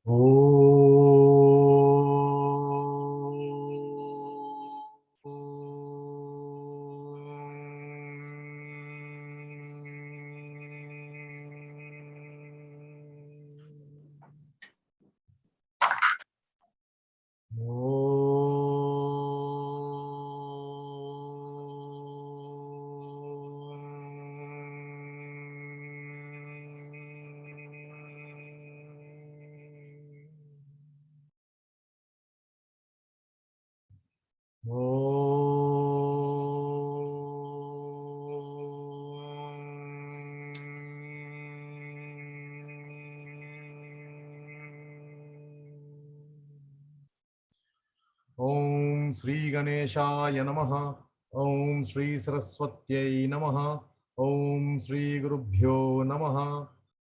Om Shri Ganeshaya Namaha. Om Shri Saraswatyai Namaha. Om Shri Gurubhyo Namaha.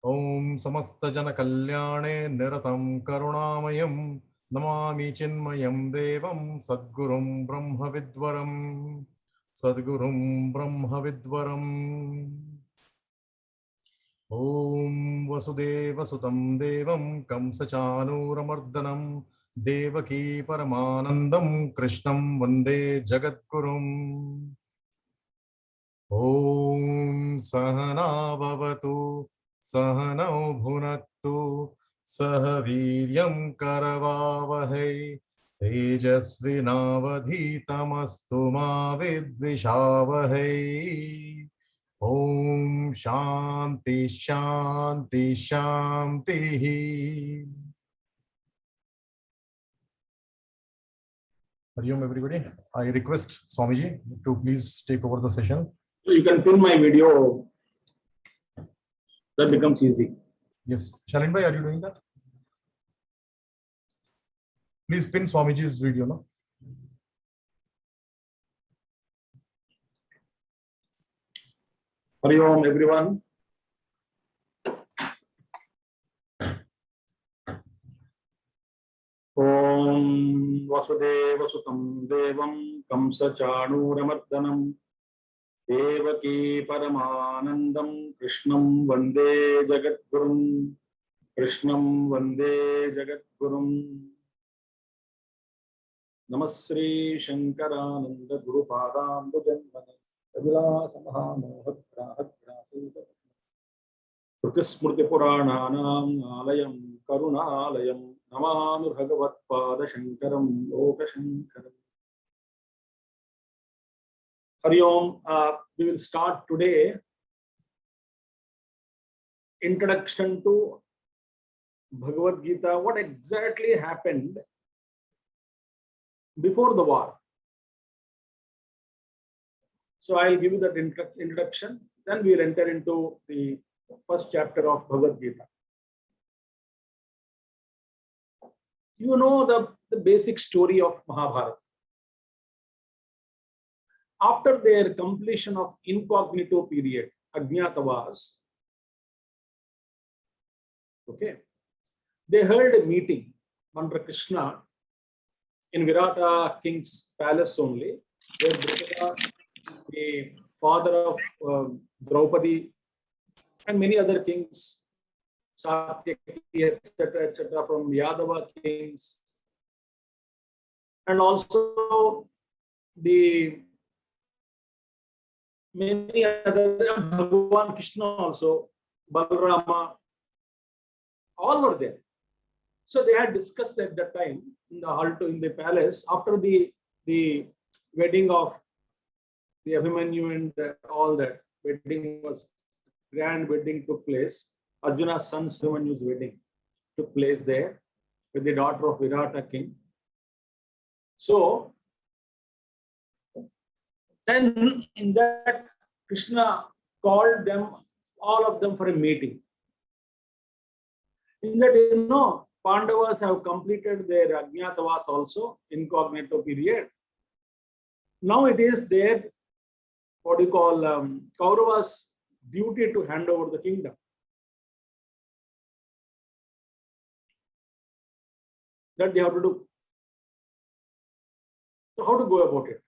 Om Samasta Jana Kalyane Niratam Karunamayam Namami Chinmayam Devam Sadgurum Brahma Vidwaram Sadgurum Brahma Vidwaram. Om Vasudeva Sutam Devam Kamsachanuramardanam Devaki Paramanandam Krishnam Vande Jagadgurum. Om Sahana Bhavatu Sahanau Bhunaktu Sahaviryam Karavavahai Tejasvinavadhitamastu ma vidvishavahai. Om Shanti Shanti Shanti. Hariom everybody. I request Swamiji to please take over the session. So you can pin my video. That becomes easy. Yes. Shalin bhai, are you doing that? Please pin Swamiji's video, no? Hari Om everyone. Om Vasudeva Sutam Devam Kamsachanuramardanam Devaki Paramanandam Krishnam Vande Jagadgurum Krishnam Vande Jagadgurum Namasri Shankarananda Guru Padam Janmane Avila Samaha Mohatra Smrti Purananam Alayam Karunalayam Namanu Bhagavat Pada Shankaram Loka Shankaram. Hari Om, we will start today introduction to Bhagavad Gita. What exactly happened before the war? So I'll give you that introduction. Then we will enter into the first chapter of Bhagavad Gita. You know the basic story of Mahabharata. After their completion of incognito period, Ajnatavas, okay, they held a meeting under Krishna in Virata king's palace only, where Dhrupada, the father of Draupadi, and many other kings, Satyaki, etc., from Yadava kings, and also the many other, Bhagavan Krishna also, Balarama, all were there. So they had discussed at that time in the hall, in the palace, after the wedding of the Abhimanyu and all that wedding was, grand wedding took place. Arjuna's son Abhimanyu's wedding took place there with the daughter of Virata king. So then in that, Krishna called them, all of them, for a meeting. In that, you know, Pandavas have completed their Ajnatavas also, incognito period. Now it is their, what you call, Kauravas' duty to hand over the kingdom. That they have to do. So how to go about it?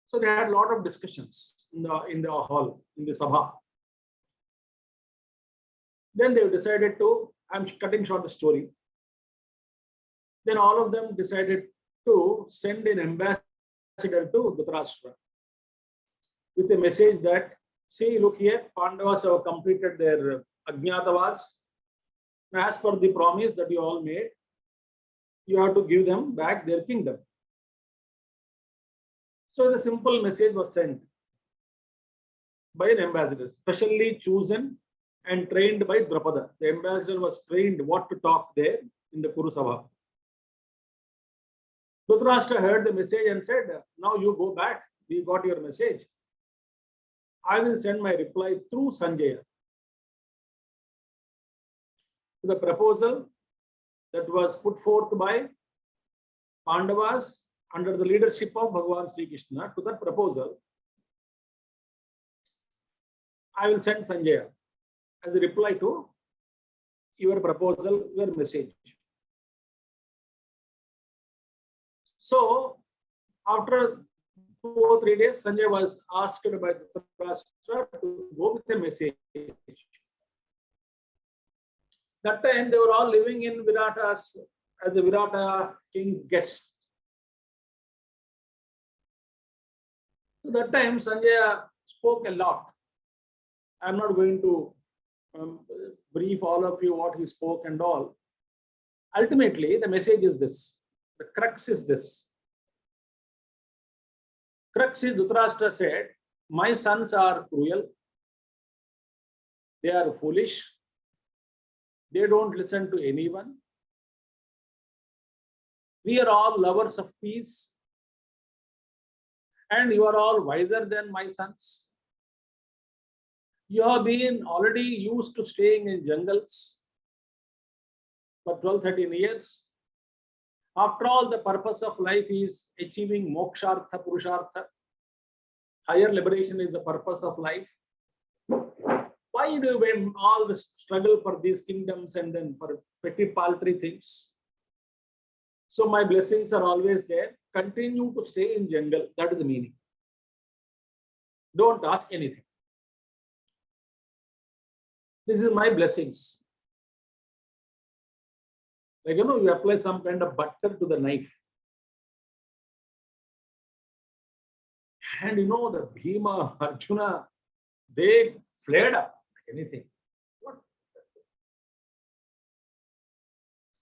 So they had a lot of discussions in the hall, in the Sabha. Then they decided to, I'm cutting short the story. Then all of them decided to send an ambassador to Dhritarashtra with a message that, see, look here, Pandavas have completed their Ajñatavas. As per the promise that you all made, you have to give them back their kingdom. So the simple message was sent by an ambassador, specially chosen and trained by Drupada. The ambassador was trained what to talk there in the Kurusabha. Dhritarashtra heard the message and said, now you go back, we got your message. I will send my reply through Sanjaya to the proposal that was put forth by Pandavas under the leadership of Bhagavan Sri Krishna. To that proposal, I will send Sanjaya as a reply to your proposal, your message. So, after 2 or 3 days, Sanjaya was asked by the Dhritarashtra to go with a message. That time, they were all living in Viratas as a Virata king guest. So that time, Sanjaya spoke a lot. I'm not going to brief all of you what he spoke and all. Ultimately, the message is this. The crux is this. Crux is Dhritarashtra said, my sons are cruel. They are foolish. They don't listen to anyone. We are all lovers of peace. And you are all wiser than my sons. You have been already used to staying in jungles for 12-13 years. After all, the purpose of life is achieving mokshartha, purushartha. Higher liberation is the purpose of life. Why do we all the struggle for these kingdoms and then for petty paltry things? So my blessings are always there. Continue to stay in jungle. That is the meaning. Don't ask anything. This is my blessings. Like, you apply some kind of butter to the knife. And the Bhima, Arjuna, they flared up like anything. What?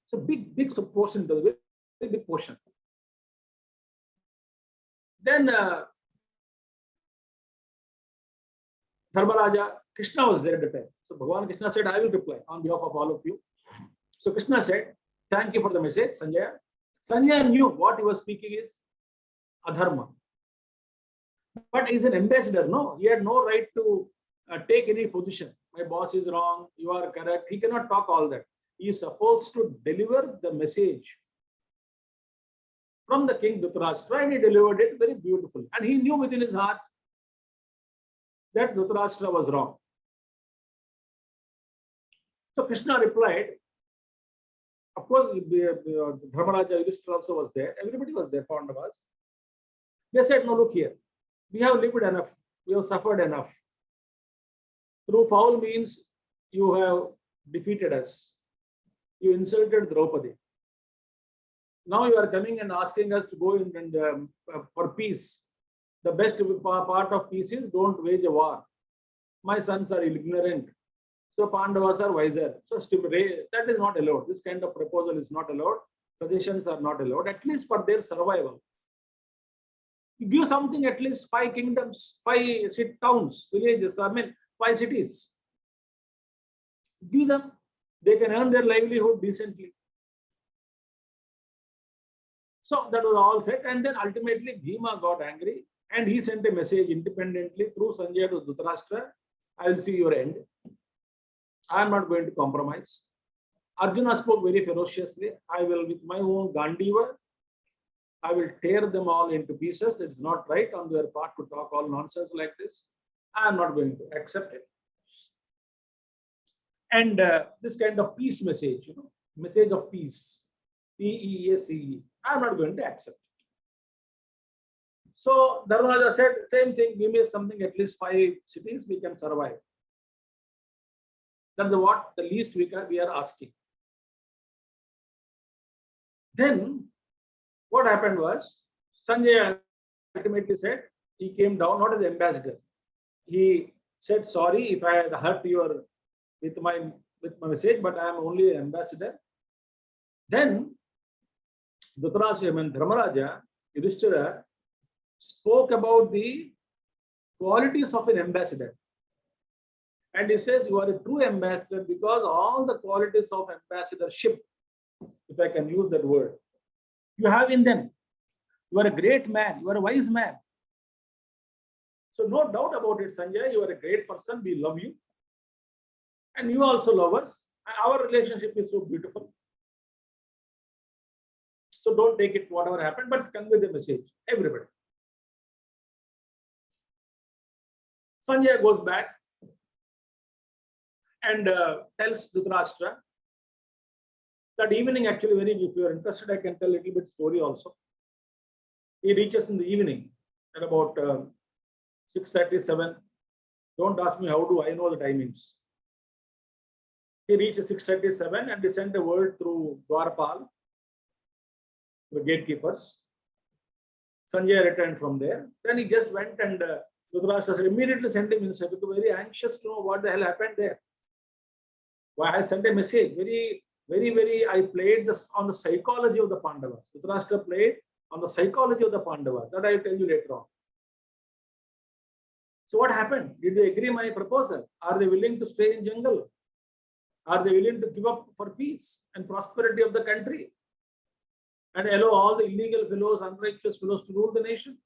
It's a big portion, very big portion. Then Dharmaraja, Krishna was there at the time. So Bhagavan Krishna said, I will reply on behalf of all of you. So Krishna said, thank you for the message, Sanjaya. Sanjaya knew what he was speaking is adharma. But he's an ambassador, no? He had no right to take any position. My boss is wrong, you are correct. He cannot talk all that. He is supposed to deliver the message from the king Dhritarashtra, and he delivered it very beautifully. And he knew within his heart that Dhritarashtra was wrong. So Krishna replied, of course, Dharmaraja Yudhishthira also was there. Everybody was there, Pandavas. They said, no, look here. We have lived enough. We have suffered enough. Through foul means, you have defeated us. You insulted Draupadi. Now you are coming and asking us to go in and for peace. The best part of peace is don't wage a war. My sons are ignorant. So Pandavas are wiser. So that is not allowed. This kind of proposal is not allowed. Suggestions are not allowed, at least for their survival. You give something, at least 5 kingdoms, 5 towns, villages, 5 cities. Give them. They can earn their livelihood decently. So that was all said. And then ultimately Bhima got angry and he sent a message independently through Sanjaya to Dhritarashtra. I will see your end. I am not going to compromise. Arjuna spoke very ferociously. I will, with my own Gandiva, I will tear them all into pieces. It's not right on their part to talk all nonsense like this. I am not going to accept it. And this kind of peace message, message of peace, P-E-A-C-E, I am not going to accept it. So Dharmaraja said, same thing, give me something, at least 5 cities, we can survive. That's what the least we are asking. Then what happened was Sanjay ultimately said he came down not as ambassador. He said sorry if I had hurt your with my message, but I am only an ambassador. Then Dhritarashtra and Dharmaraja Yudhishthira spoke about the qualities of an ambassador. And he says you are a true ambassador because all the qualities of ambassadorship, if I can use that word, you have in them. You are a great man, you are a wise man. So no doubt about it, Sanjay, you are a great person, we love you. And you also love us. Our relationship is so beautiful. So don't take it whatever happened, but convey the message, everybody. Sanjay goes back and tells Dhritarashtra that evening, actually, if you are interested, I can tell a little bit story also. He reaches in the evening at about 6:37. Don't ask me how do I know the timings. He reached 6:37 and he sent a word through Dwarpal, the gatekeepers. Sanjay returned from there. Then he just went and Dhritarashtra immediately sent him inside because very anxious to know what the hell happened there. Why I sent a message. Very, I played this on the psychology of the Pandavas. Dhritarashtra played on the psychology of the Pandavas. That I will tell you later on. So what happened? Did they agree my proposal? Are they willing to stay in jungle? Are they willing to give up for peace and prosperity of the country? And allow all the illegal fellows, unrighteous fellows to rule the nation?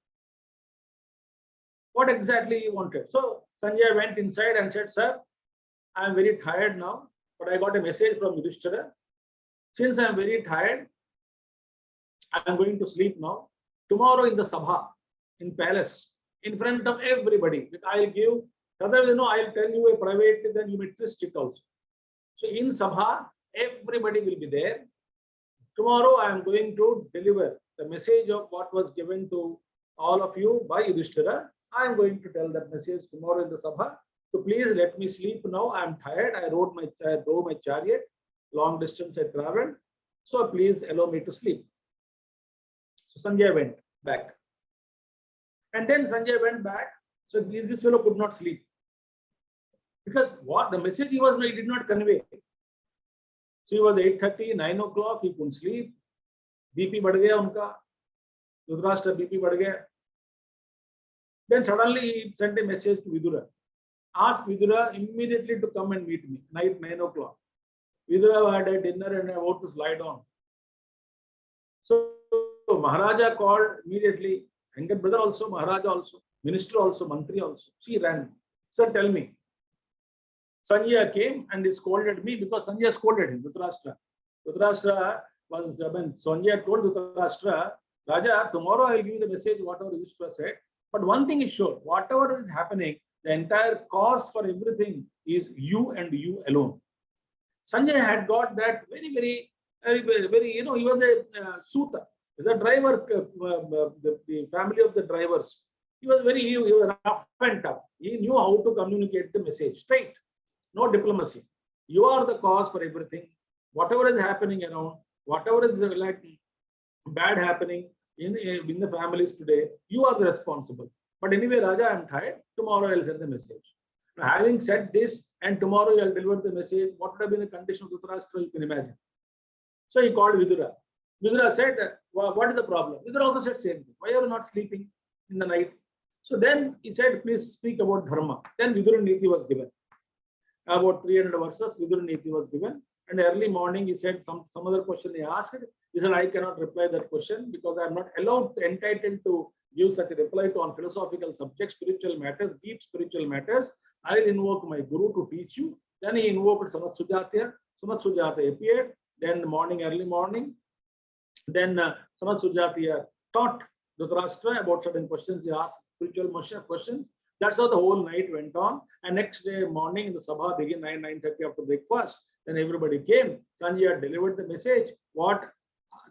What exactly he wanted? So Sanjay went inside and said, sir, I am very tired now, but I got a message from Yudhishthira. Since I am very tired, I am going to sleep now. Tomorrow in the Sabha, in palace, in front of everybody, I'll give, otherwise, I'll tell you a privately, then you may twist it also. So in Sabha, everybody will be there. Tomorrow I am going to deliver the message of what was given to all of you by Yudhishthira. I am going to tell that message tomorrow in the Sabha. So please let me sleep now. I am tired. I drove my chariot. Long distance I traveled. So please allow me to sleep. So Sanjay went back. And then Sanjay went back. So this fellow could not sleep. Because what the message he did not convey. So he was 8:30, 9 o'clock, he couldn't sleep. BP बढ़ गया उनका. Dhritarashtra BP बढ़ गया. Then suddenly he sent a message to Vidura. Ask Vidura immediately to come and meet me. Night 9 o'clock. Vidura had a dinner and I want to slide on. So Maharaja called immediately. Younger brother also, Maharaja also, minister also, mantri also. She ran. Sir, tell me. Sanjay came and he scolded me because Sanjay scolded him, Dhritarashtra. Dhritarashtra was, Sanjay told Dhritarashtra, Raja, tomorrow I will give you the message, whatever Yudhishthira said. But one thing is sure, whatever is happening, the entire cause for everything is you and you alone. Sanjay had got that very, he was a Suta. The driver, the family of the drivers, he was rough and tough. He knew how to communicate the message straight. No diplomacy. You are the cause for everything. Whatever is happening around, whatever is like bad happening in the families today, you are the responsible. But anyway, Raja, I am tired. Tomorrow I will send the message. Now, having said this, and tomorrow I will deliver the message, what would have been the condition of Dhritarashtra, you can imagine. So he called Vidura. Vidura said, what is the problem? Vidura also said same thing. Why are you not sleeping in the night? So then he said, please speak about dharma. Then Vidura Niti was given. About 300 verses, Vidura Niti was given. And early morning, he said some other question he asked. He said, I cannot reply that question because I am not entitled to give such a reply to on philosophical subjects, spiritual matters, deep spiritual matters. I will invoke my guru to teach you. Then he invoked Samat Sujatya. Samat Sujatya appeared. Then early morning. Then Samat Sujatya taught Dhritarashtra about certain questions. He asked spiritual questions. That's how the whole night went on. And next day morning, in the Sabha began 9:30 after breakfast. Then everybody came. Sanjay had delivered the message. What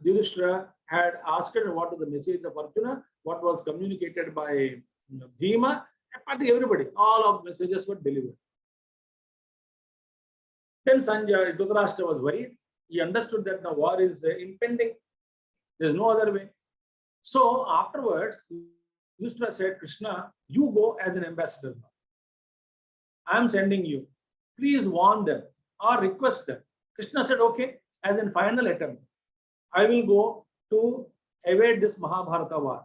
Yudhishthira had asked and what was the message of Arjuna, what was communicated by Bhima, everybody, all of messages were delivered. Then Dhritarashtra was worried. He understood that the war is impending. There's no other way. So afterwards, Yudhishthira said, Krishna, you go as an ambassador now. I'm sending you. Please warn them or request them. Krishna said, okay, as in final attempt, I will go to evade this Mahabharata war.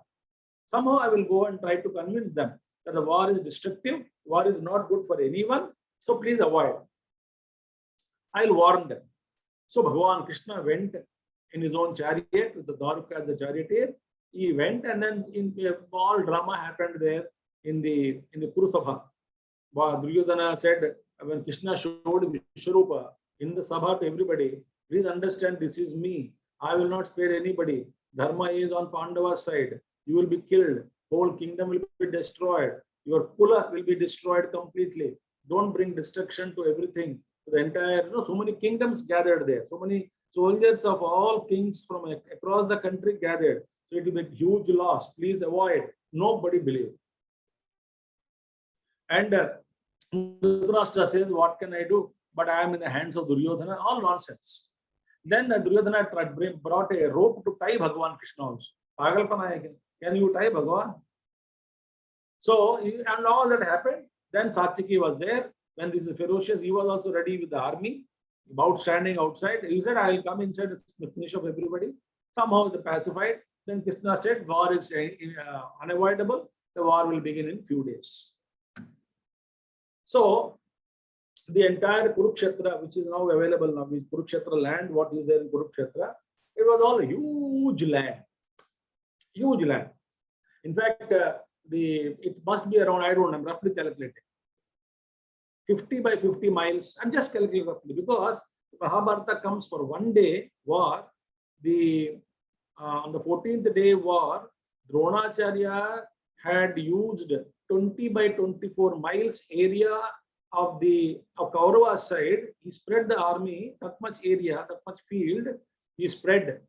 Somehow I will go and try to convince them that the war is destructive, war is not good for anyone, so please avoid. I'll warn them. So Bhagavan Krishna went in his own chariot with the Dwarka as the charioteer. He went, and then all drama happened there in the Kurusabha. Duryodhana said, when Krishna showed Vishwarupa in the Sabha to everybody, please understand, this is me. I will not spare anybody. Dharma is on Pandava's side. You will be killed. Whole kingdom will be destroyed. Your Kula will be destroyed completely. Don't bring destruction to everything. The entire, so many kingdoms gathered there. So many soldiers of all kings from across the country gathered. So it will be a huge loss. Please avoid. Nobody believed. And Dhritarashtra says, what can I do? But I am in the hands of Duryodhana. All nonsense. Then Duryodhana brought a rope to tie Bhagavan Krishna also. Can you tie Bhagavan? So, and all that happened. Then Satyaki was there. When this is ferocious, he was also ready with the army, about standing outside. He said, I will come inside and finish up everybody. Somehow they pacified. Then Krishna said, war is unavoidable. The war will begin in few days. So, the entire Kurukshetra, which is now available now, is Kurukshetra land, what is there in Kurukshetra, it was all a huge land. Huge land. In fact, it must be around, I don't know, I'm roughly calculating, 50 by 50 miles. I'm just calculating roughly, because Mahabharata comes for one day war. On the 14th day war, Dronacharya had used 20 by 24 miles area of Kaurava side. He spread the army, that much area, that much field, he spread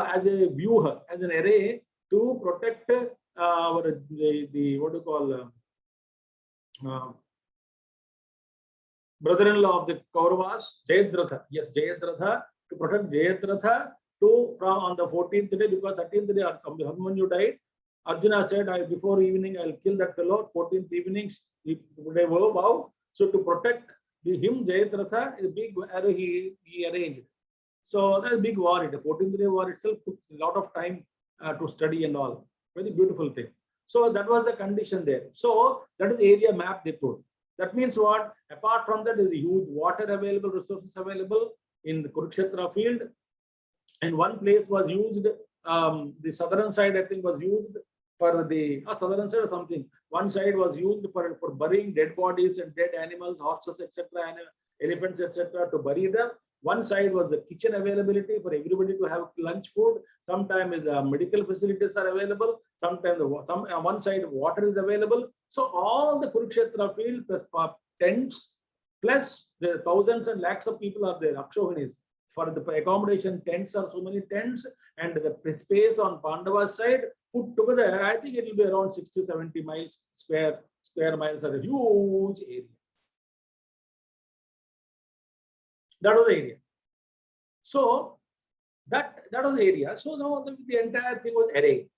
as a view, as an array to protect what do you call, brother-in-law of the Kauravas, Jayadratha. Yes, Jayadratha, to protect Jayadratha on the 14th day, because 13th day Abhimanyu died. Arjuna said, before evening, I'll kill that fellow. 14th evening, they were vow. So to protect him, Jayadratha, a big arrow he arranged. So that's a big war. The 14th day war itself took a lot of time to study and all. Very beautiful thing. So that was the condition there. So that is the area map they put. That means what? Apart from that, there is a huge water available, resources available in the Kurukshetra field. And one place was used, the southern side, I think, was used for the southern side or something. One side was used for burying dead bodies and dead animals, horses, etc., elephants, etc., to bury them. One side was the kitchen availability for everybody to have lunch food. Sometimes medical facilities are available. Sometimes one side water is available. So all the Kurukshetra field plus tents, plus the thousands and lakhs of people are there, Akshohinis. For the accommodation, tents are so many tents, and the space on Pandava's side put together, I think it will be around 60, 70 miles square miles, are a huge area. That was the area. So that was the area. So now the entire thing was arrayed.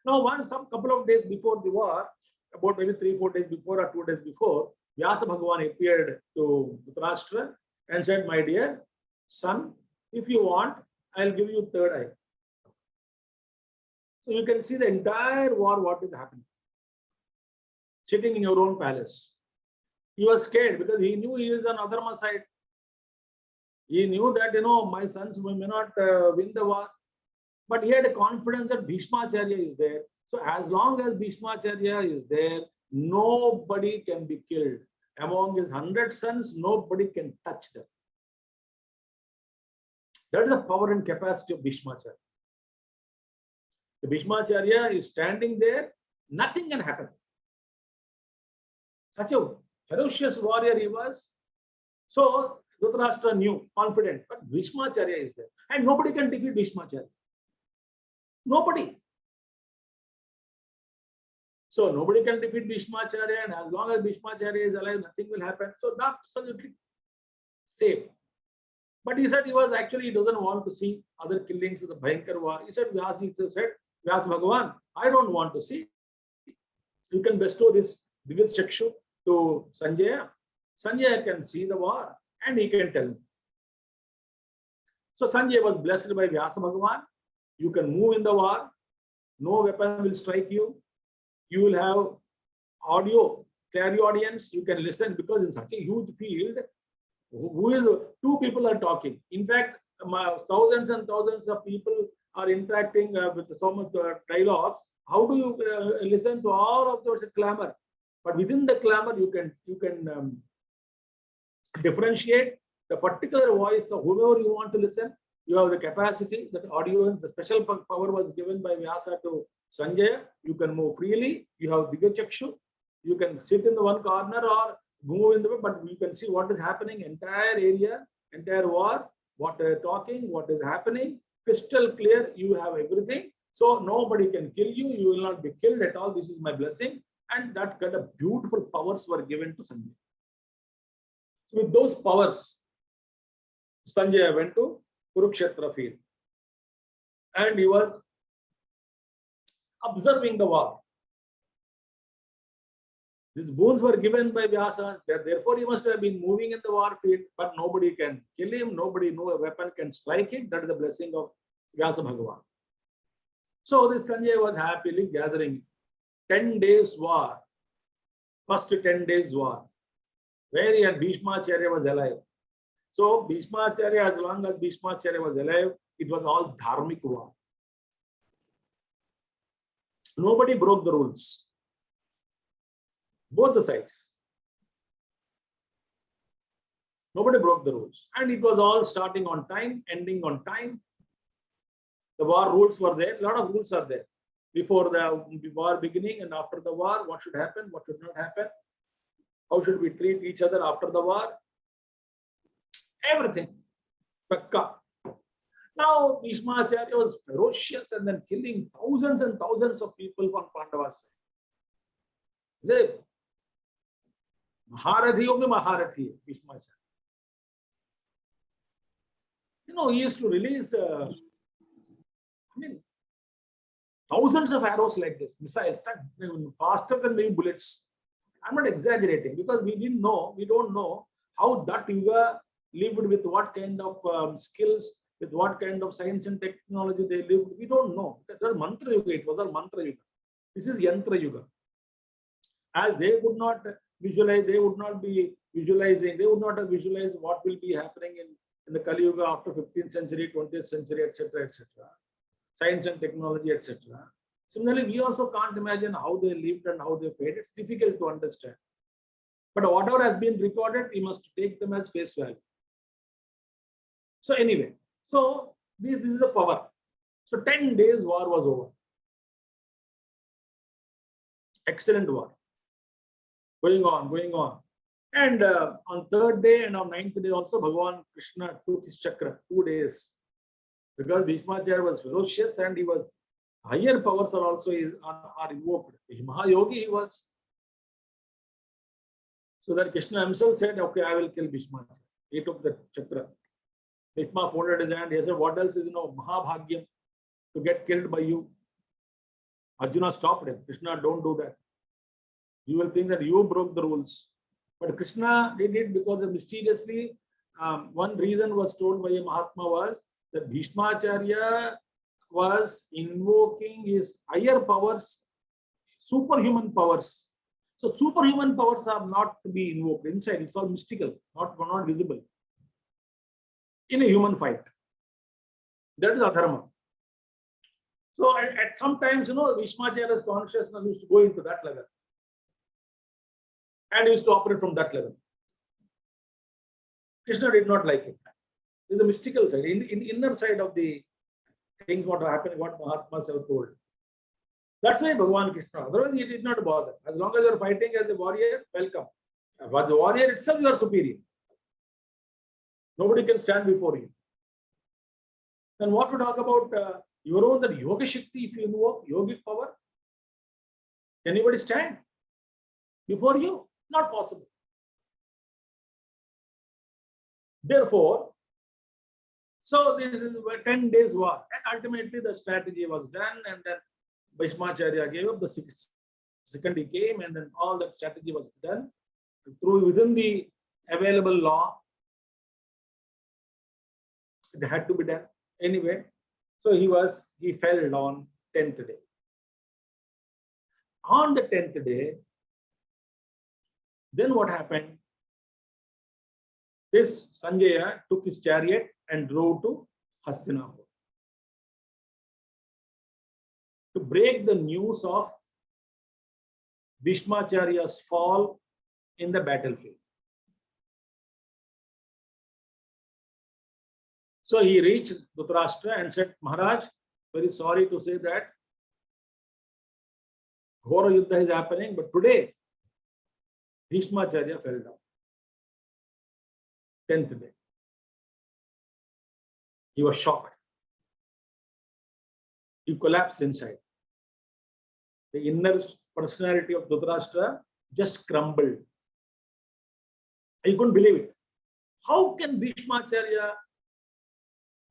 Now, some couple of days before the war, about maybe 3-4 days before or 2 days before, Vyasa Bhagavan appeared to Dhritarashtra and said, my dear son, if you want, I'll give you third eye. So you can see the entire war, what is happening. Sitting in your own palace. He was scared because he knew he is on Adharma side. He knew that, my sons may not win the war. But he had a confidence that Bhishmacharya is there. So as long as Bhishmacharya is there, nobody can be killed. Among his 100 sons, nobody can touch them. That is the power and capacity of Bhishmacharya. The Bhishmacharya is standing there, nothing can happen. Such a ferocious warrior he was. So Dhritarashtra knew, confident, but Bhishmacharya is there. And nobody can defeat Bhishmacharya. Nobody. So nobody can defeat Bhishmacharya, and as long as Bhishmacharya is alive, nothing will happen. So that's absolutely safe. But he said he doesn't want to see other killings of the Bhayankar war. He said, Vyas Bhagavan, I don't want to see. You can bestow this Divya Chakshu to Sanjaya. Sanjaya can see the war and he can tell me. So Sanjay was blessed by Vyasa Bhagavan. You can move in the war. No weapon will strike you. You will have audio, clairaudience. You can listen, because in such a huge field, two people are talking. In fact, thousands and thousands of people are interacting with so much dialogues. How do you listen to all of those clamor? But within the clamor, you can differentiate the particular voice of whoever you want to listen. You have the capacity, that audio, the special power was given by Vyasa to Sanjaya. You can move freely. You have Divya Chakshu. You can sit in the one corner or move in the way, but you can see what is happening, entire area, entire war, what they're talking, what is happening, crystal clear. You have everything. So nobody can kill you. You will not be killed at all. This is my blessing. And that kind of beautiful powers were given to Sanjaya. So with those powers, Sanjaya went to Kurukshetra field. And he was observing the war. These boons were given by Vyasa. Therefore, he must have been moving in the war field, but nobody can kill him. Nobody, no weapon can strike him. That is the blessing of Vyasa Bhagavan. So this Sanjaya was happily gathering 10 days war. First 10 days war. Where he had Bhishmacharya was alive. So Bhishmacharya, as long as Bhishmacharya was alive, it was all dharmic war. Nobody broke the rules. Both the sides. Nobody broke the rules. And it was all starting on time, ending on time. The war rules were there. A lot of rules are there. Before the war beginning and after the war, what should happen, what should not happen. How should we treat each other after the war? Everything. Pakka. Now, Bhishmacharya was ferocious and then killing thousands and thousands of people from Pandava's side. Maharathi of the Maharathi, Bhishmacharya. You know, he used to release, thousands of arrows like this, missiles, faster than maybe bullets. I'm not exaggerating, because we don't know how that Yuga lived, with what kind of skills, with what kind of science and technology they lived. We don't know. That was Mantra Yuga. It was all Mantra Yuga. This is Yantra Yuga. As they could not visualize, they would not be visualizing, they would not have visualized what will be happening in the Kali Yuga after 15th century, 20th century, etc., etc. Science and technology, etc. Similarly, we also can't imagine how they lived and how they fared. It's difficult to understand. But whatever has been recorded, we must take them as face value. So anyway, so this is the power. So 10 days war was over. Excellent war. Going on, going on. And on third day and on ninth day also, Bhagavan Krishna took his chakra, 2 days. Because Bhishmacharya was ferocious and he was, higher powers are also are invoked. Mahayogi he was. So that Krishna himself said, okay, I will kill Bhishmacharya. He took the chakra. Bhishma folded his hand. He said, what else is, Mahabhagyam to get killed by you? Arjuna stopped him. Krishna, don't do that. You will think that you broke the rules. But Krishna did it because mysteriously, one reason was told by a Mahatma was that Bhishmacharya was invoking his higher powers, superhuman powers. So superhuman powers are not to be invoked inside. It's all mystical, not visible in a human fight. That is adharma. So at sometimes, Bhishmacharya's consciousness used to go into that level. And he used to operate from that level. Krishna did not like it. This is the mystical side, in inner side of the things what happened, what Mahatmas have told. That's why Bhagavan Krishna. Otherwise, he did not bother. As long as you are fighting as a warrior, welcome. As a warrior itself, you are superior. Nobody can stand before you. Then what to talk about your own that yoga shakti, if you invoke yogic power? Can anybody stand before you? Not possible. Therefore, So this is a 10 days war, and ultimately the strategy was done, and then Bhishmacharya gave up. The second he came, and then all that strategy was done through within the available law. It had to be done anyway. So he fell on 10th day. On the 10th day, then what happened? This Sanjaya took his chariot and drove to Hastinapur to break the news of Bhishmacharya's fall in the battlefield. So he reached Dhritarashtra and said, Maharaj, very sorry to say that Ghora Yuddha is happening, but today Bhishmacharya fell down. 10th day. He was shocked. He collapsed inside. The inner personality of Dhritarashtra just crumbled. He couldn't believe it. How can Bhishmacharya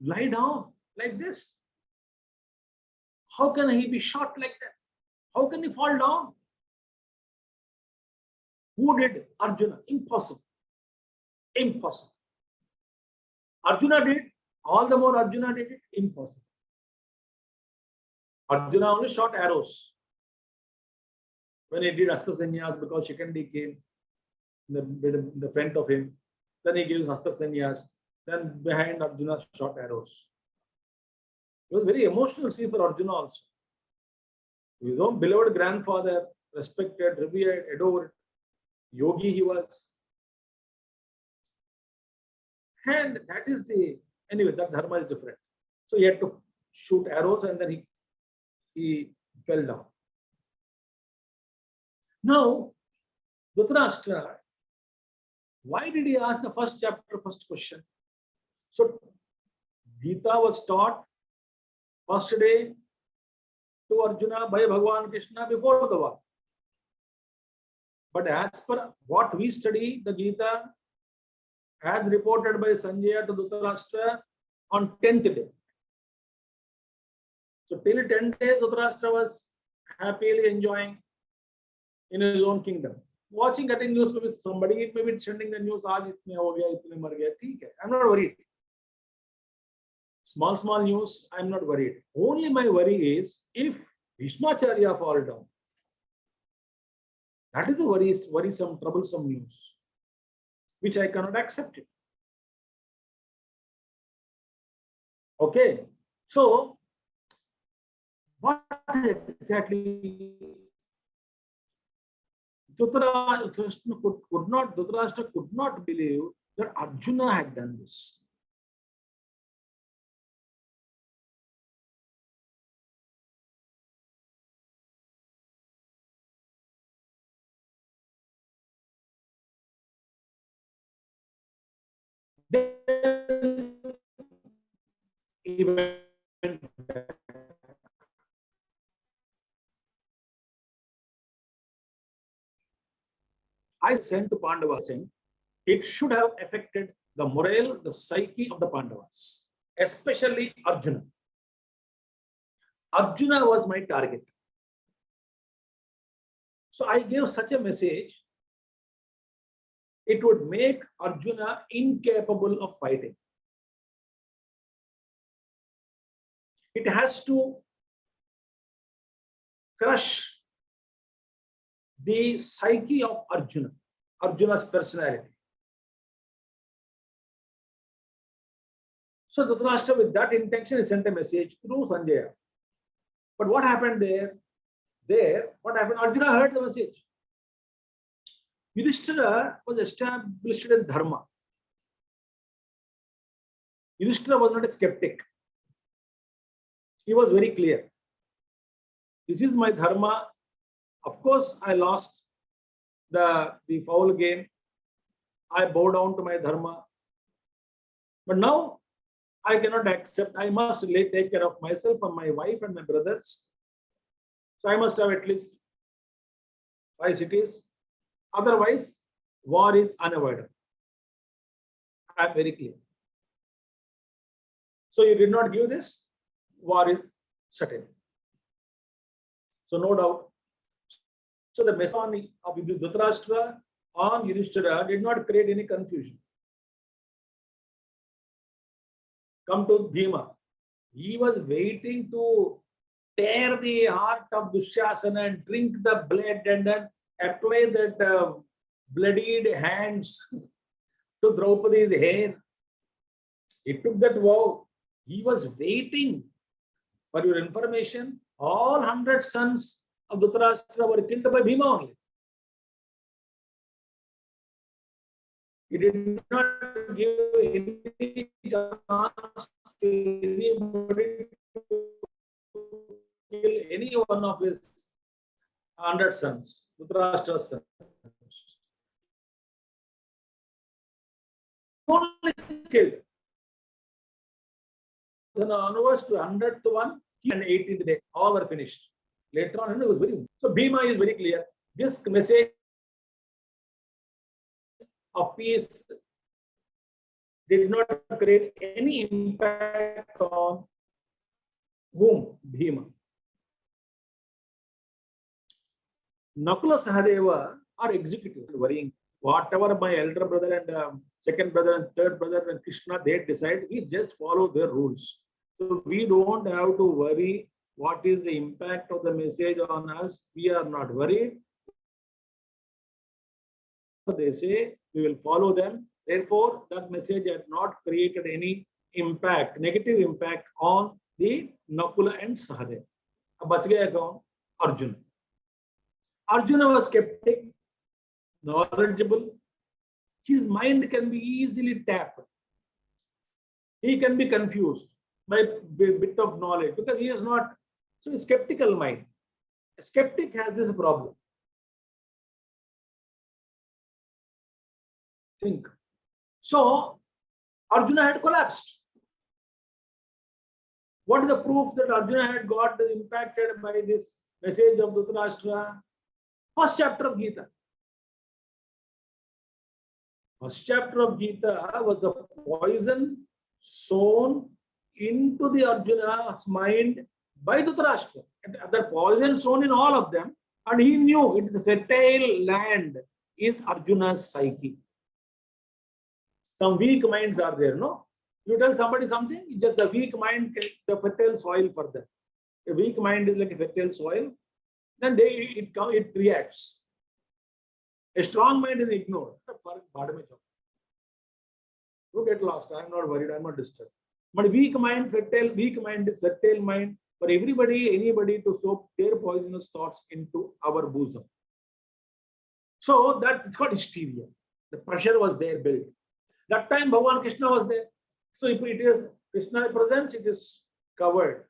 lie down like this? How can he be shot like that? How can he fall down? Who did? Arjuna. Impossible. Impossible. Arjuna did. All the more Arjuna did it. Impossible. Arjuna only shot arrows when he did Astra Sannyas, because Shikandi came in the front of him. Then he gives Astra Sannyas. Then behind Arjuna shot arrows. It was very emotional scene for Arjuna also. His own beloved grandfather, respected, revered, adored, yogi he was. And that is anyway, that dharma is different. So he had to shoot arrows, and then he fell down. Now, Dhritarashtra, why did he ask the first chapter, first question? So Gita was taught first day to Arjuna by Bhagavan Krishna before the war. But as per what we study, the Gita as reported by Sanjaya to Dhritarashtra on 10th day. So till 10 days, Dhritarashtra was happily enjoying in his own kingdom. Watching, getting news, maybe somebody may be sending the news, aaj itne ho gaya, itne mar gaya. theek hai. I'm not worried. Small news, I'm not worried. Only my worry is if Bhishmacharya fall down. That is the worrisome, troublesome news, which I cannot accept it. Okay, so what exactly Dhritarashtra could not believe that Arjuna had done this. Then he went back. I sent to Pandavas saying it should have affected the morale, the psyche of the Pandavas, especially Arjuna. Arjuna was my target. So I gave such a message, it would make Arjuna incapable of fighting. It has to crush the psyche of Arjuna, Arjuna's personality. So Dhritarashtra, with that intention, he sent a message through Sanjaya. But what happened there? What happened? Arjuna heard the message. Yudhishthira was established in dharma. Yudhishthira was not a skeptic. He was very clear. This is my dharma. Of course, I lost the foul game. I bow down to my dharma. But now I cannot accept. I must take care of myself and my wife and my brothers. So I must have at least 5 cities. Otherwise, war is unavoidable. I am very clear. So he did not give this, war is certain. So no doubt. So the message of Dhritarashtra on Yudhishthira did not create any confusion. Come to Bhima. He was waiting to tear the heart of Dushyasana and drink the blood and then apply that bloodied hands to Draupadi's hair. He took that vow. He was waiting. For your information, all 100 sons of Dhritarashtra were killed by Bhima only. He did not give any chance to anybody to kill any one of his 100 sons, Dhritarashtra's sons. Only killed. Then onwards to 100th one and 18th day, all were finished. Later on, it was very. So Bhima is very clear. This message of peace did not create any impact on whom? Bhima. Nakula Sahadeva are executed, worrying. Whatever my elder brother and second brother and third brother and Krishna, they decide, we just follow their rules. So we don't have to worry what is the impact of the message on us. We are not worried. They say we will follow them. Therefore, that message had not created any impact, negative impact on the Nakula and Sahadeva. Arjuna. Arjuna was skeptic, knowledgeable. His mind can be easily tapped. He can be confused by a bit of knowledge because he is not, so a skeptical mind. A skeptic has this problem. Think. So Arjuna had collapsed. What is the proof that Arjuna had got impacted by this message of Dhritarashtra? First chapter of Gita. First chapter of Gita was the poison sown into the Arjuna's mind by Dhritarashtra. And that poison sown in all of them, and he knew it, the fertile land is Arjuna's psyche. Some weak minds are there, no? You tell somebody something, just the weak mind, the fertile soil for them. A weak mind is like a fertile soil, then it reacts. A strong mind is ignored. You get lost. I am not worried. I am not disturbed. But weak mind is fertile mind for everybody, anybody to soak their poisonous thoughts into our bosom. So that it's called hysteria. The pressure was there built. That time Bhagavan Krishna was there. So if it is Krishna's presence, it is covered.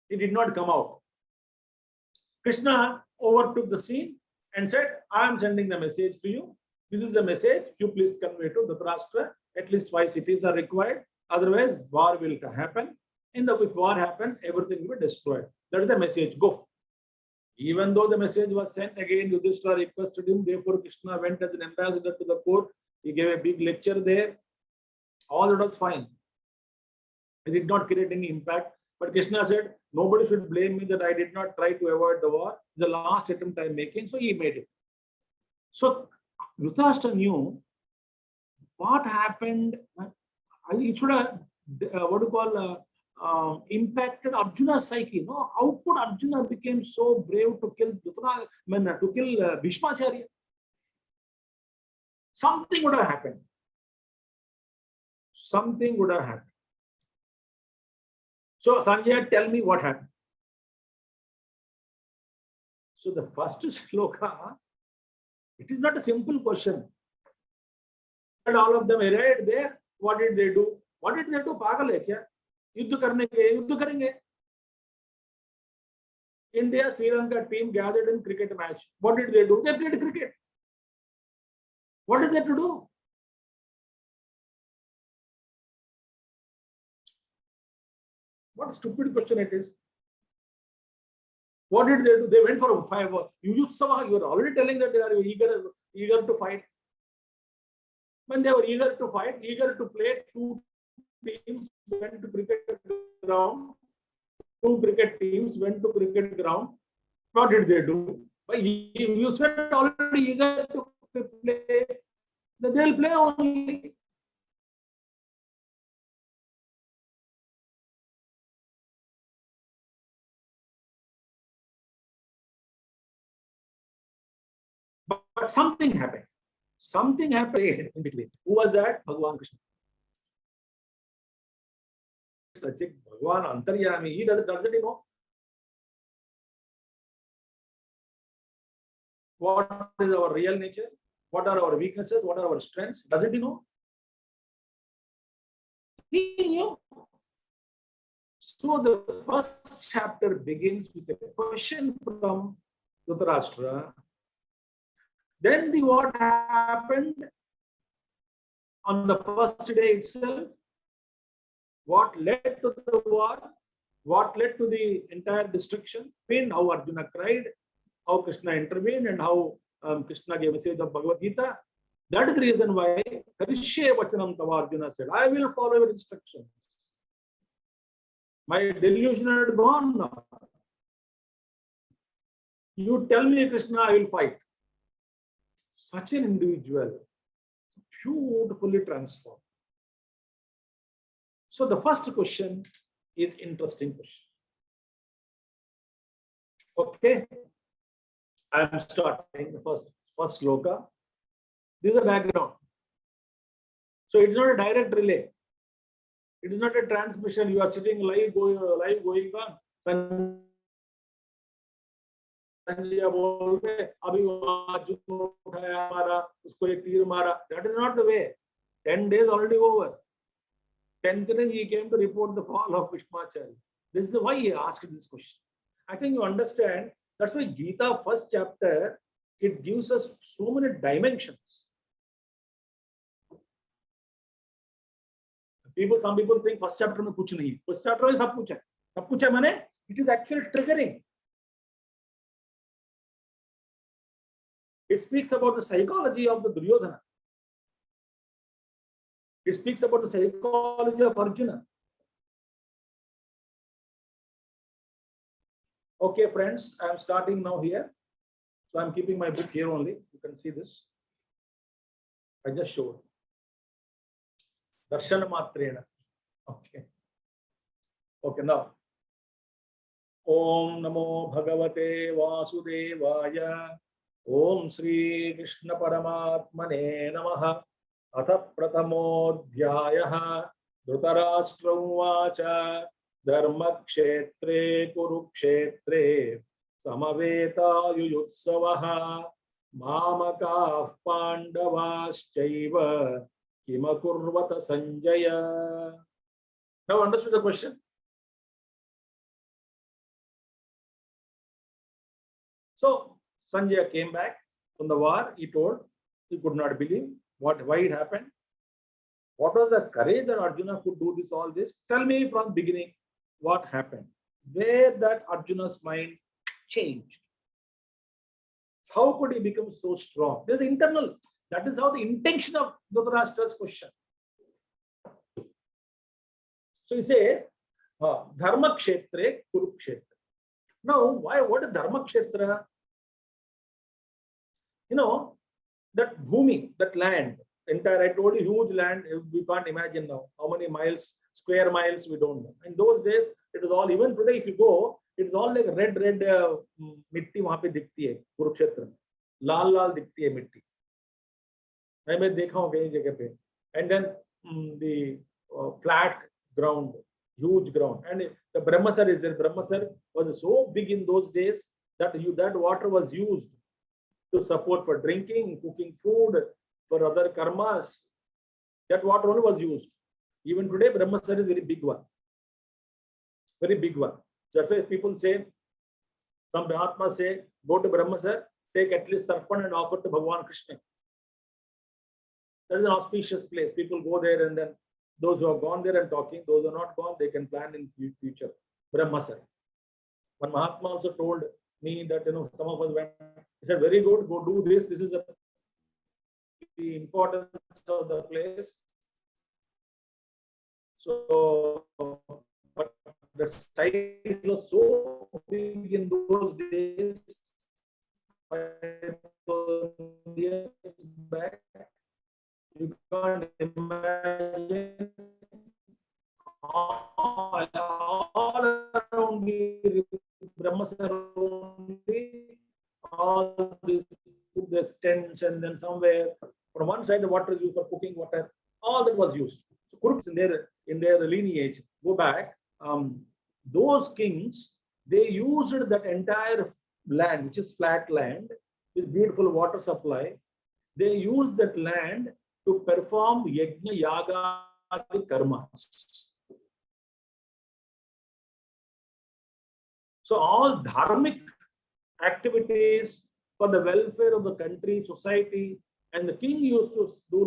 It did not come out. Krishna overtook the scene and said, I am sending the message to you. This is the message. You please convey to Dhritarashtra. At least 5 cities are required. Otherwise, war will happen. If war happens, everything will be destroyed. That is the message. Go. Even though the message was sent again, Yudhishthira requested him. Therefore, Krishna went as an ambassador to the court. He gave a big lecture there. All that was fine. It did not create any impact. But Krishna said, nobody should blame me that I did not try to avoid the war. The last attempt I am making. So he made it. So Dhritarashtra knew what happened. It should have impacted Arjuna's psyche. No? How could Arjuna become so brave to kill Bhishmacharya? Something would have happened. Something would have happened. So Sanjay, tell me what happened. So the first sloka, it is not a simple question. And all of them arrived there. What did they do? What did they do? Pagal hai kya? Yuddha karne ke, yuddha karenge. India, Sri Lanka team gathered in cricket match. What did they do? They played cricket. What is there to do? What a stupid question it is. What did they do? They went for a 5 hours. You are already telling that they are eager to fight. When they were eager to fight, eager to play, 2 teams went to cricket ground. Two cricket teams went to cricket ground. What did they do? But you said already eager to play, then they'll play only. But something happened. Something happened in between. Who was that? Bhagavan Krishna. Such a Bhagavan Antaryami. He doesn't he know what is our real nature? What are our weaknesses? What are our strengths? Doesn't he know? He knew. So the first chapter begins with a question from Dhritarashtra. Then what happened on the first day itself? What led to the war? What led to the entire destruction? How Arjuna cried, how Krishna intervened, and how Krishna gave a message of Bhagavad Gita. That is the reason why Karishye Vachanam Tava Arjuna said, I will follow your instructions. My delusion had gone now. You tell me, Krishna, I will fight. Such an individual, beautifully transformed. So the first question is interesting question. Okay, I am starting the first sloka. This is the background. So it is not a direct relay. It is not a transmission. You are sitting live going on. Sanjay बोल रहे अभी अर्जुन उठाया मारा उसको एक तीर मारा. That is not the way. 10 days already over. 10th day he came to report the fall of Bhishmacharya. This is why he asked this question. I think you understand. That's why Gita first chapter, it gives us so many dimensions. Some people think first chapter में कुछ नहीं. First chapter में सब कुछ है. सब कुछ है माने it is actually triggering. It speaks about the psychology of the Duryodhana. It speaks about the psychology of Arjuna. Okay, friends, I am starting now here. So I am keeping my book here only. You can see this. I just showed. Darshana Matrena. Okay. Okay, now. Om Namo Bhagavate Vasudevaya. Om Shri Krishna Paramatmane Namaha. Atha Prathamodhyayah Dhritarashtra Uvacha Dharma Kshetre Kurukshetre Samaveta Yuyutsavaha Mamaka Pandavaschaiva Kimakurvata Sanjaya. Now understood the question? So Sanjaya came back from the war. He told he could not believe why it happened. What was the courage that Arjuna could do all this? Tell me from the beginning what happened. Where that Arjuna's mind changed. How could he become so strong? There's internal. That is how the intention of Dhritarashtra's question. So he says, Dharma Kshetre Kurukshetra. Now, what is Dharma Kshetra? You know, that bhumi, that land, entire, I told you, huge land, we can't imagine now. How many miles, square miles, we don't know. In those days, it was all, even today, if you go, it is all like red mitti wahan pe dikhti hai, Kurukshetra. Lal dikhti hai mitti. मैं देखा हूँ कई जगह पे. And then the flat ground, huge ground, and the Brahmasar is there. Brahmasar was so big in those days that that water was used to support for drinking, cooking food, for other karmas. That water only was used. Even today, Brahmasar is very big one. Very big one. That's why people say, some Mahatmas say, go to Brahmasar, take at least Tarpan and offer to Bhagavan Krishna. That is an auspicious place. People go there, and then those who have gone there and talking, those who are not gone, they can plan in future. Brahmasar. One Mahatma also told me that, some of us went, he said, very good, go do this. This is the importance of the place. So, but the size was so big in those days. 5,000 years back, you can't imagine all around the Brahmasar only, all these tents, and then somewhere from one side the water is used for cooking water. All that was used. So Kuruks in their lineage go back. Those kings, they used that entire land, which is flat land with beautiful water supply. They used that land to perform yajna yaga karmas. So all dharmic activities for the welfare of the country, society, and the king used to do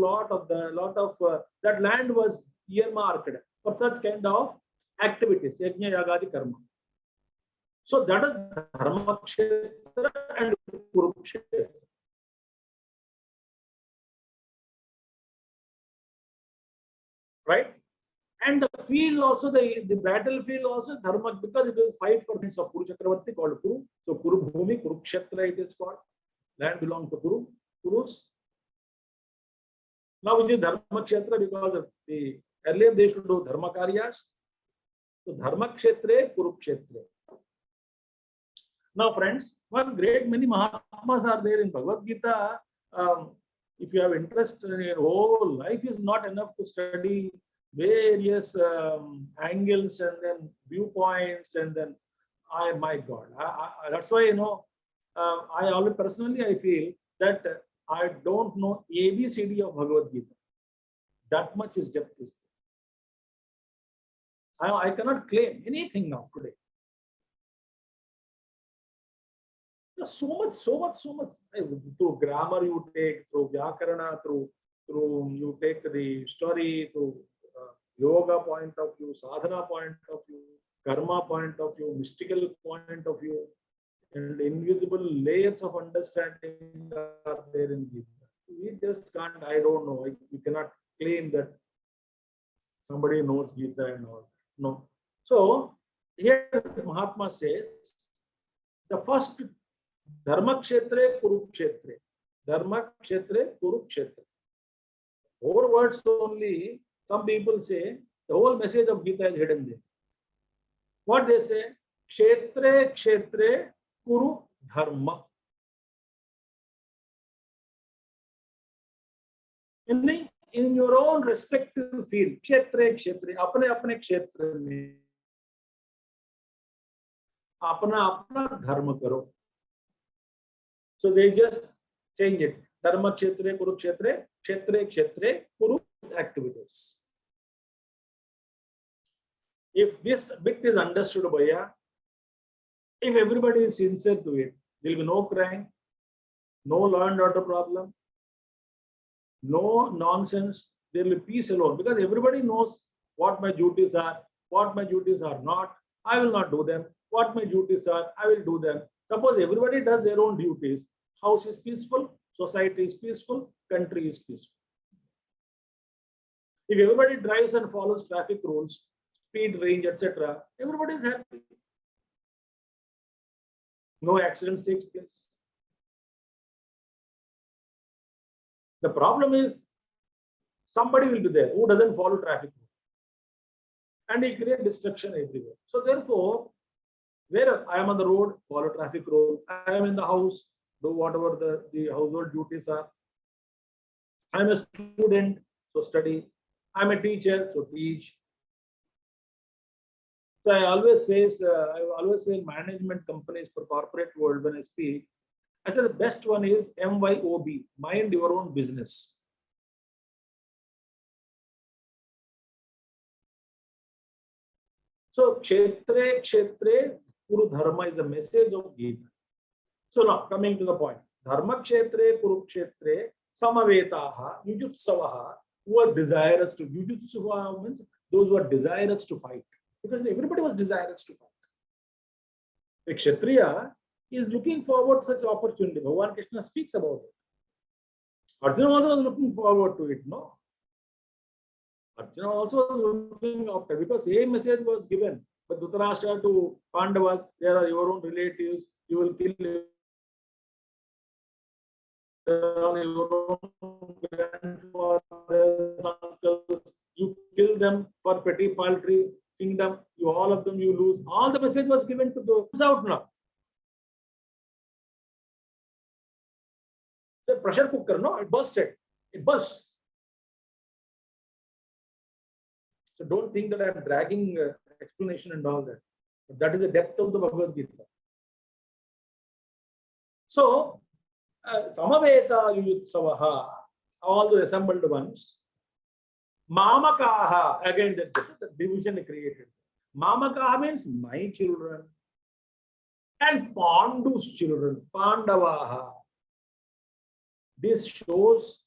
that land was earmarked for such kind of activities, yajna yagadi karma. So that is Dharma Kshetra and Kurukshetra. Right? And the field also, the battlefield also, Dharma, because it is fight for the of Kuru Chakravarti called Kuru. So Kuru Bhumi, Kurukshetra it is called. Land belongs to Kuru, Kurus. Now which is Dharma Kshetra because of the earlier they should do Dharma Karyas. So Dharma Kshetra, Kurukshetra. Now friends, one great many Mahatmas are there in Bhagavad Gita. If you have interest in your whole life is not enough to study various angles and then viewpoints, and then my God, that's why I always personally I feel that I don't know ABCD of Bhagavad Gita. That much is depth is there. I cannot claim anything now today. There's so much. Through grammar you take, through Vyakarana, through you take the story, through yoga point of view, sadhana point of view, karma point of view, mystical point of view, and invisible layers of understanding are there in Gita. We just can't, I don't know, we cannot claim that somebody knows Gita and all. No. So here Mahatma says, the first Dharma Kshetra, Kurukshetra. Dharma Kshetra, Kurukshetra. 4 words only. Some people say the whole message of Gita is hidden there. What they say? Kshetre, Kshetre, Kuru, Dharma. In your own respective field, Kshetre, Kshetre, apne kshetra mein, apna dharma karo. So they just change it. Dharma Kshetre, Kuru Kshetre, Kshetre, Kshetre, Kuru activities. If this bit is understood by ya, if everybody is sincere to it, there will be no crime, no law and order problem, no nonsense, there will be peace alone, because everybody knows what my duties are, what my duties are not. I will not do them. What my duties are, I will do them. Suppose everybody does their own duties, house is peaceful, society is peaceful, country is peaceful. If everybody drives and follows traffic rules, speed range, etc., everybody is happy. No accidents takes place. The problem is somebody will be there who doesn't follow traffic rules, and he creates destruction everywhere. So therefore, where I am on the road, follow traffic rules. I am in the house, do whatever the household duties are. I am a student, so study. I am a teacher, so teach. So I always say in management companies for corporate world when I speak, I say the best one is MYOB, mind your own business. So Kshetre, Kshetre, Kuru Dharma is the message of Gita. So now coming to the point. Dharma Kshetre, Kuru Kshetre, Samavetaha, Yujutsavaha, who are desirous to, Yujutsavaha means those who are desirous to fight. Because everybody was desirous to fight. A Kshatriya is looking forward to such opportunity. Bhagavan Krishna speaks about it. Arjuna also was looking forward to it, no? Arjuna also was looking after, because same message was given But Dhritarashtra to Pandavas, they are your own relatives. You will kill your own grandfathers, uncles. You kill them for petty paltry kingdom. You all of them you lose. All the message was given to those out now. The pressure cooker, no, it bursted. It burst. So don't think that I'm dragging explanation and all that. But that is the depth of the Bhagavad Gita. So, Samaveta Yuyutsavaha, all the assembled ones, Mamakaha, again the division created. Mamakaha means my children, and Pandu's children, Pandavaha. This shows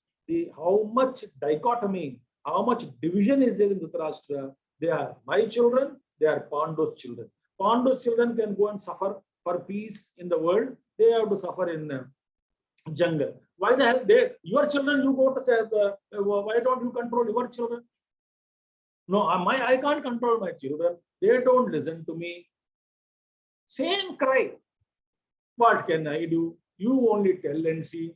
how much dichotomy, how much division is there in Dhritarashtra. They are my children, they are Pandu's children. Pandu's children can go and suffer for peace in the world. They have to suffer in the jungle. Why the hell? Your children, you go to why don't you control your children? No, I can't control my children. They don't listen to me. Same cry. What can I do? You only tell and see.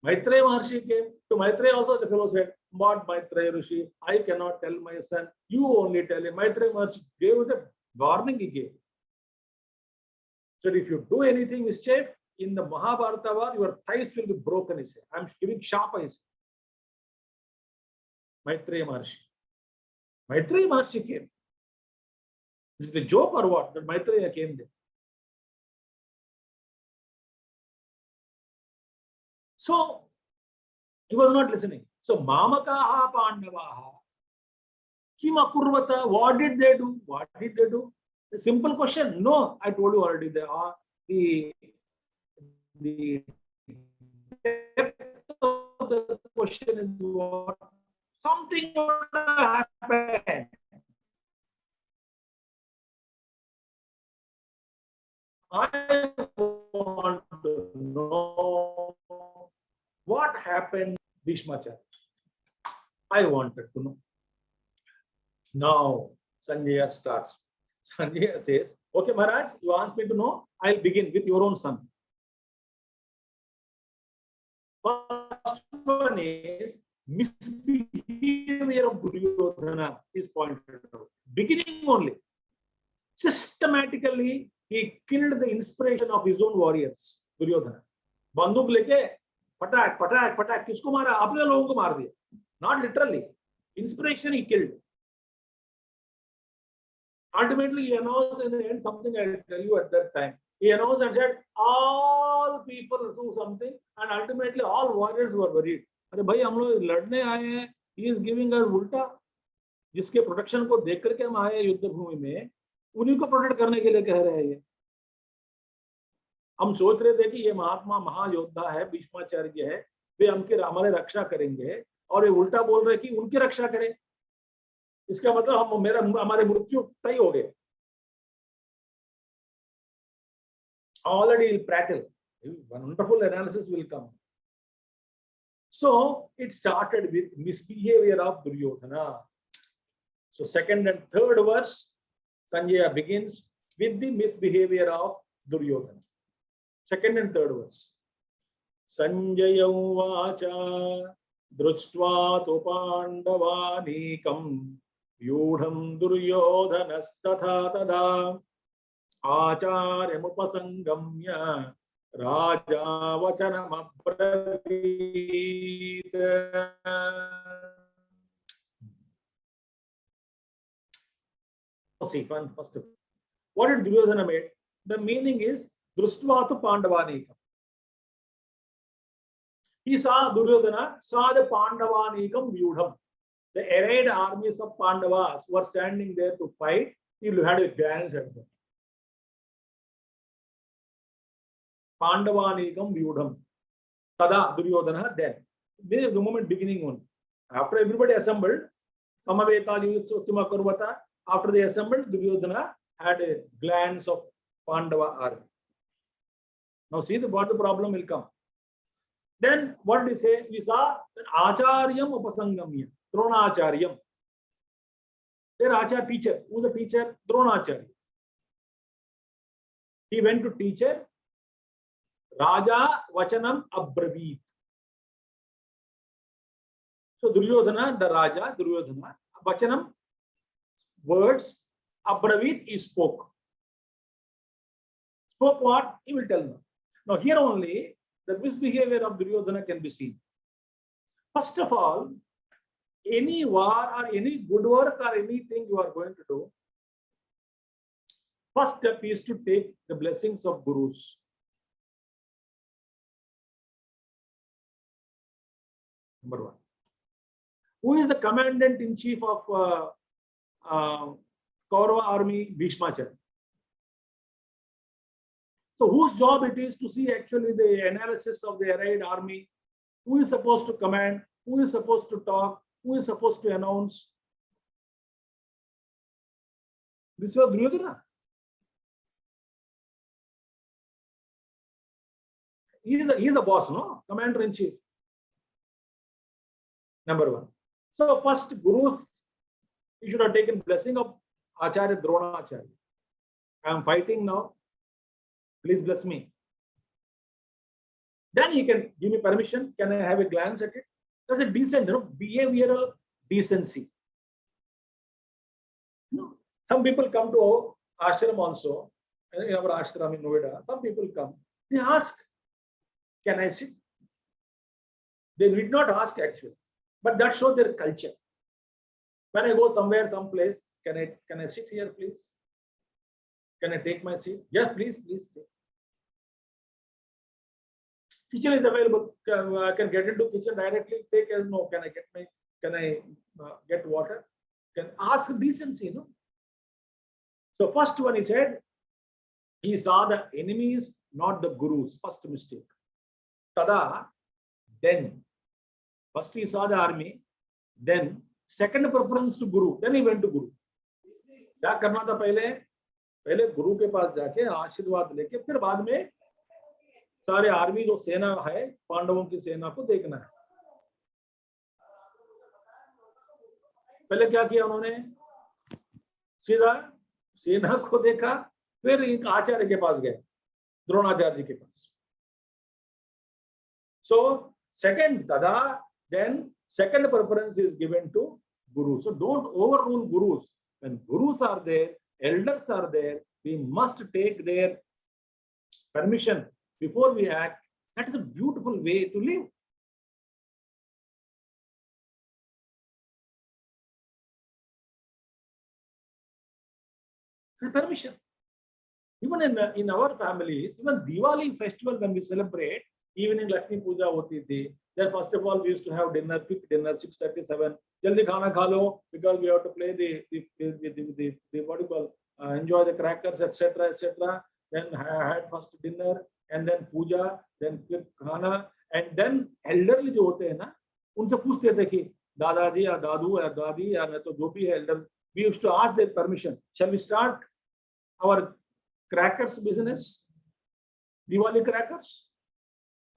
Maitreya Maharshi came to Maitreya also. The fellow said, "What Maitreya Rishi? I cannot tell my son. You only tell him." Maitreya Maharshi gave the warning he gave. So if you do anything mischief in the Mahabharata war, your thighs will be broken. He said, "I'm giving sharp eyes." Maitreya Maharshi. Maitreya Maharshi came. Is it a joke or what? That Maitreya came there. So he was not listening. So Mamakaha Pandavaha. Kim Akurvata. What did they do? What did they do? A simple question. No, I told you already. They are the depth of the question is what? Something would have happened. I want to know what happened, Bhishmacharya. I wanted to know. Now, Sanjaya starts. Sanjaya says, "Okay, Maharaj, you want me to know? I'll begin with your own son." First one is misbehavior of Duryodhana is pointed out. Beginning only. Systematically, he killed the inspiration of his own warriors, Duryodhana. बंदूक लेके पटाक पटाक पटाक किसको मारा? अपने लोगों को मार दिया. Not literally. Inspiration he killed. Ultimately, he announced in the end something I'll tell you at that time. He announced and said, all people do something, and ultimately all warriors were worried. अरे भाई हम लोग लड़ने आए हैं. He is giving us उल्टा. जिसके protection को देख करके हम आए युद्ध भूमि में, उन्हीं को प्रोटेक्ट करने के लिए कह रहे हैं ये. हम सोच रहे थे कि ये महात्मा महायोद्धा है, भीष्माचार्य है, वे हमारे रक्षा करेंगे, और ये उल्टा बोल रहे कि उनकी रक्षा करें. इसका मतलब हमारे मृत्यु तय हो गए. Already he'll prattle. Wonderful analysis will come. So it started with misbehavior of Duryodhana. So second and third verse, Sanjaya begins with the misbehavior of Duryodhana. Second and third verse. Sanjaya uvacha društva tu pandavanikam vyudham Duryodhanastatha tada आचार्यमुपसंगम्य Raja वचनमब्रवीत. See, first of all, what did Duryodhana made? The meaning is društva tu pandavanikam. He saw Duryodhana, saw the Pandavanikam vyudham. The arrayed armies of Pandavas were standing there to fight. He had a glance at them. Pandavanikam vyudham. Tada Duryodhana then. This is the moment beginning only. After everybody assembled, Samaveta Yuyutsukima Kurvata, after they assembled, Duryodhana had a glance of Pandava army. Now see what the problem will come. Then what did he say? We saw that Acharyam Upasangamya, Dronacharyam. their Acharya teacher. Who's the teacher? Dronacharya. He went to teacher. Raja Vachanam Abravit. So Duryodhana, the Raja, Duryodhana, Vachanam, words, Abravit, he spoke. Spoke what? He will tell now. Now here only the misbehavior of Duryodhana can be seen. First of all, any war or any good work or anything you are going to do, first step is to take the blessings of gurus. Number one. Who is the commandant in chief of Kaurava army? Bhishmacharya. So whose job it is to see actually the analysis of the arrayed army? Who is supposed to command? Who is supposed to talk? Who is supposed to announce? This was Duryodhana. He is the boss, no? Commander in chief. Number one. So first, gurus, you should have taken blessing of Acharya Dronacharya. I am fighting now. Please bless me. Then he can give me permission. Can I have a glance at it? That's a decent, behavioral decency. Some people come to ashram also. In our ashram in Noida, some people come. They ask, can I sit? They did not ask actually, but that shows their culture. When I go somewhere, someplace, can I sit here, please? Can I take my seat? Yes, please stay. Kitchen is available. I can get into kitchen directly. Take as no. Can I get water? Can ask decency, no? So first one he said, he saw the enemies, not the gurus. First mistake. Tada, then. First he saw the army, then second preference to guru. Then he went to guru. क्या करना था पहले गुरु के पास जाके आशीर्वाद लेके फिर बाद में सारे आर्मी जो सेना है पांडवों की सेना को देखना है. पहले क्या किया उन्होंने? सीधा सेना को देखा, फिर एक आचार्य के पास गए, द्रोणाचार्य जी के पास. So second tada, then second preference is given to guru. So don't overrule gurus. When gurus are there, elders are there, we must take their permission before we act. That is a beautiful way to live. Permission. Even in our families, even Diwali festival when we celebrate, evening Lakshmi Puja hoti thi. Then first of all we used to have dinner, quick dinner, 6:37. Jaldi khana kha lo, because we have to play the what you call enjoy the crackers, etc., etc. Then had first dinner and then puja, then quick khana, and then elderly जो होते हैं ना, उनसे पूछते थे कि दादाजी या दादू या दादी या नहीं तो जो भी है elder, we used to ask their permission. Shall we start our crackers business? Diwali crackers?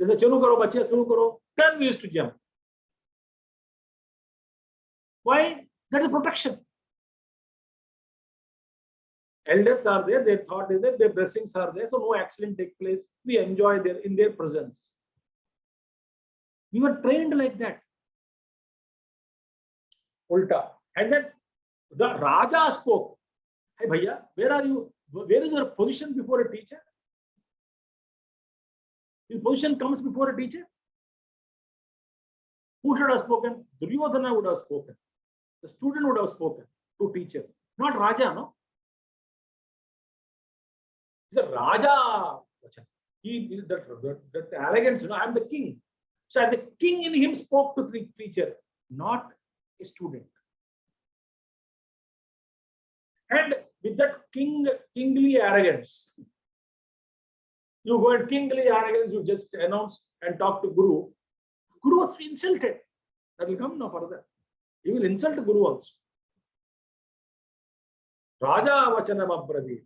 जैसे चलो करो बच्चे शुरू करो. Then we used to jump. Why? That is protection. Elders are there, their thought is there, their blessings are there, so no accident take place. We enjoy in their presence. We were trained like that. Ulta. And then the Raja spoke. Hey bhaiya, where are you? Where is your position before a teacher? His position comes before a teacher. Who should have spoken? Duryodhana would have spoken. The student would have spoken to teacher, not Raja, no? He's a Raja. That arrogance, you know, I'm the king. So as a king in him spoke to the teacher, not a student. And with that kingly arrogance, you go at kingly arrogance, you just announce and talk to Guru. Guru was insulted. That will come no further. He will insult Guru also. Raja Vachanam Abravit.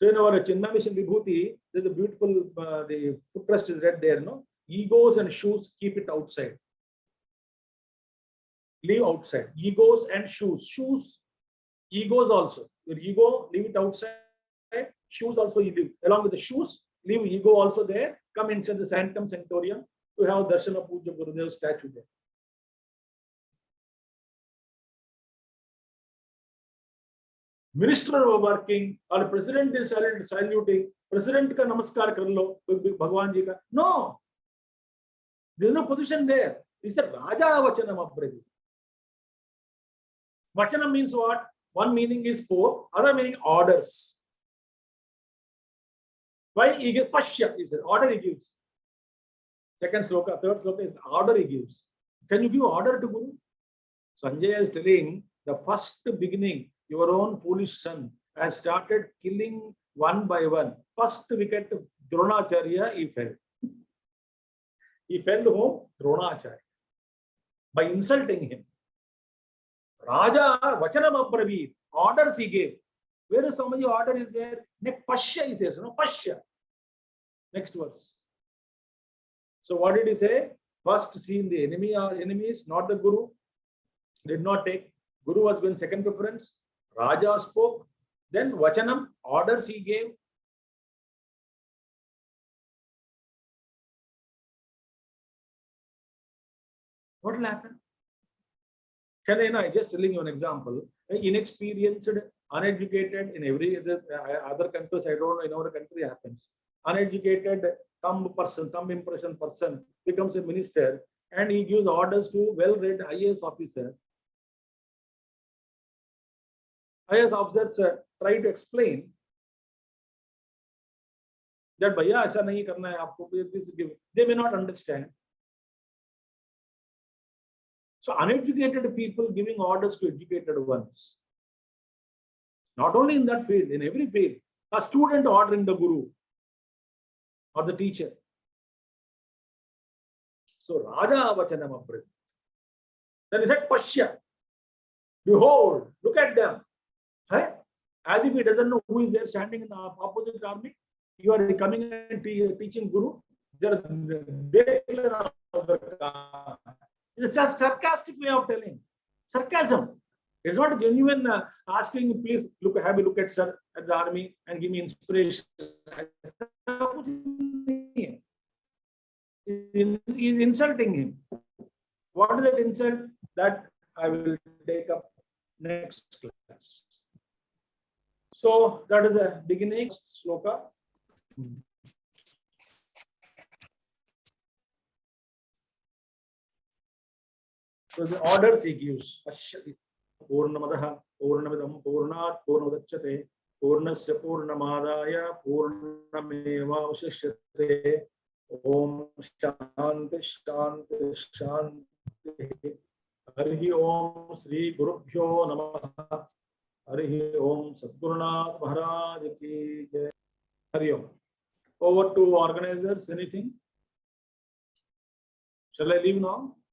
So in our Chinnamishan Vibhuti, there's a beautiful, the footrest is read there, no? Egos and shoes, keep it outside. leave outside. Egos and shoes. Shoes, egos also. Your ego, leave it outside. Shoes also you leave. Along with the shoes, leave ego also there. Come inside the Sanctum Sanctorium to have Darshana Puja Gurudev statue there. Minister working or president is saluting. President ka namaskar kar lo, Bhagwan ji ka. No. There is no position there. It's a Raja Vachanam Abhrajit. Vachanam means what? One meaning is spoke, other meaning orders. Why he gives Pashya? He says order he gives. Second sloka, third sloka is order he gives. Can you give order to Guru? Sanjay is telling the first beginning, your own foolish son has started killing one by one. First wicket, Dronacharya, he fell. He fell to whom? Dronacharya. By insulting him. Raja Vachanam Abravit, orders he gave. Where is Swamiji order is there? Next Pashya he says, no Pashya. Next verse. So what did he say? First seen the enemies, not the Guru. Did not take. Guru was given second preference. Raja spoke. Then Vachanam, orders he gave. What will happen? Can I just telling you an example? Inexperienced, uneducated in every other countries, I don't know, in our country happens. Uneducated thumb impression person becomes a minister and he gives orders to well-read IAS officer. IAS officers try to explain that bhaiya aisa nahi karna hai aapko, they may not understand. So uneducated people giving orders to educated ones. Not only in that field, in every field. A student ordering the Guru or the teacher. So Raja Vachanam Abhrajit. Then he said, Pashya. Behold, look at them. Hey? As if he doesn't know who is there standing in the opposite army. You are coming and teaching Guru. It's a sarcastic way of telling. Sarcasm. It's not genuine asking, please have a look at sir at the army and give me inspiration. He's insulting him. What is that insult? That I will take up next class. So that is the beginning sloka. So the orders he gives. Purnamadaha, Purnamidam, Purnat, Purnudachyate, Purnasya Purnamadaya, Purnameva Vashishyate, Om Shanti Shanti Shanti. Harihi Om Sri Gurubhyo Namaha. Harihi Om Sadgurunath Maharaj Ki Jai. Hari Om. Over to organizers, anything? Shall I leave now?